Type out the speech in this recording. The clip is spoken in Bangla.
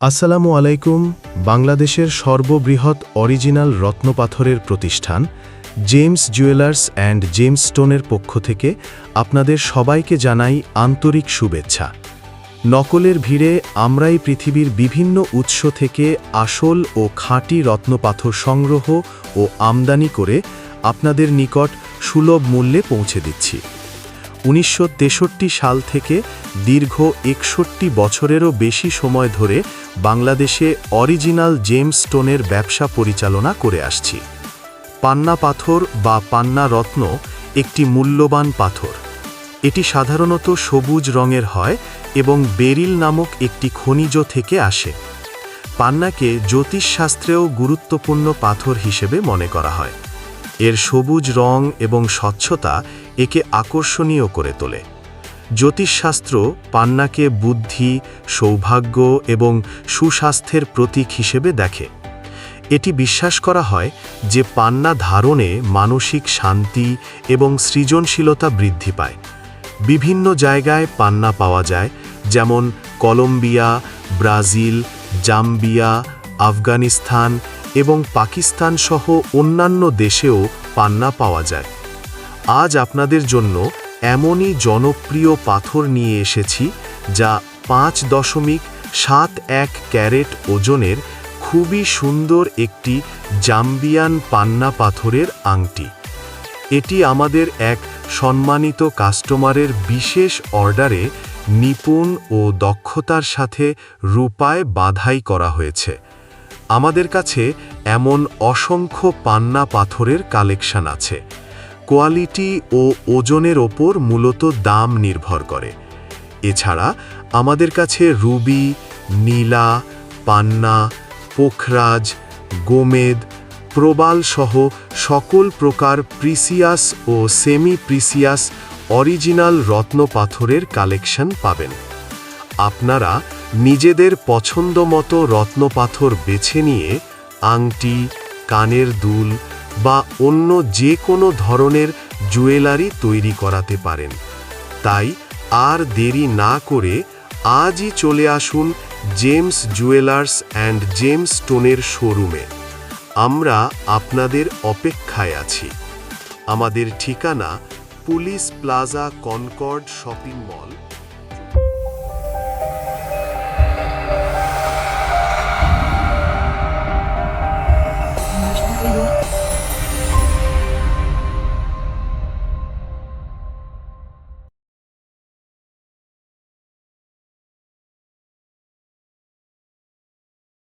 আসসালামু আলাইকুম। বাংলাদেশের সর্ববৃহৎ অরিজিনাল রত্নপাথরের প্রতিষ্ঠান জেমস জুয়েলার্স অ্যান্ড জেমস স্টোনের পক্ষ থেকে আপনাদের সবাইকে জানাই আন্তরিক শুভেচ্ছা। নকলের ভিড়ে আমরাই পৃথিবীর বিভিন্ন উৎস থেকে আসল ও খাঁটি রত্নপাথর সংগ্রহ ও আমদানি করে আপনাদের নিকট সুলভ মূল্যে পৌঁছে দিচ্ছি। ১৯৬৩ সাল থেকে দীর্ঘ ৬১ বছরেরও বেশি সময় ধরে বাংলাদেশে অরিজিনাল জেমস স্টোনের ব্যবসা পরিচালনা করে আসছি। পান্না পাথর বা পান্না রত্ন একটি মূল্যবান পাথর। এটি সাধারণত সবুজ রঙের হয় এবং বেরিল নামক একটি খনিজ থেকে আসে। পান্নাকে জ্যোতিষশাস্ত্রেও গুরুত্বপূর্ণ পাথর হিসেবে মনে করা হয়। এর সবুজ রং এবং স্বচ্ছতা একে আকর্ষণীয় করে তোলে। জ্যোতিষশাস্ত্র পান্নাকে বুদ্ধি, সৌভাগ্য এবং সুস্বাস্থ্যের প্রতীক হিসেবে দেখে। এটি বিশ্বাস করা হয় যে পান্না ধারণে মানসিক শান্তি এবং সৃজনশীলতা বৃদ্ধি পায়। বিভিন্ন জায়গায় পান্না পাওয়া যায়, যেমন কলম্বিয়া, ব্রাজিল, জাম্বিয়া, আফগানিস্তান এবং পাকিস্তান সহ অন্যান্য দেশেও পান্না পাওয়া যায়। আজ আপনাদের জন্য এমনই জনপ্রিয় পাথর নিয়ে এসেছি যা ৫.৭১ ক্যারেট ওজনের খুবই সুন্দর একটি জাম্বিয়ান পান্না পাথরের আংটি। এটি আমাদের এক সম্মানিত কাস্টমারের বিশেষ অর্ডারে নিপুণ ও দক্ষতার সাথে রূপায় বাঁধাই করা হয়েছে। আমাদের কাছে এমন অসংখ্য পান্না পাথরের কালেকশন আছে। কোয়ালিটি ও ওজনের ওপর মূলত দাম নির্ভর করে। এছাড়া আমাদের কাছে রুবি, নীলা, পান্না, পোখরাজ, গোমেদ, প্রবাল সহ সকল প্রকার প্রিসিয়াস ও সেমি প্রিসিয়াস অরিজিনাল রত্ন পাথরের কালেকশন পাবেন। আপনারা নিজেদের পছন্দমতো রত্নপাথর বেছে নিয়ে আংটি, কানের দুল বা অন্য যে কোনো ধরনের জুয়েলারি তৈরি করাতে পারেন। তাই আর দেরি না করে আজই চলে আসুন জেমস জুয়েলার্স অ্যান্ড জেমস স্টোনের শোরুমে। আমরা আপনাদের অপেক্ষায় আছি। আমাদের ঠিকানা পুলিশ প্লাজা কনকর্ড শপিং মল।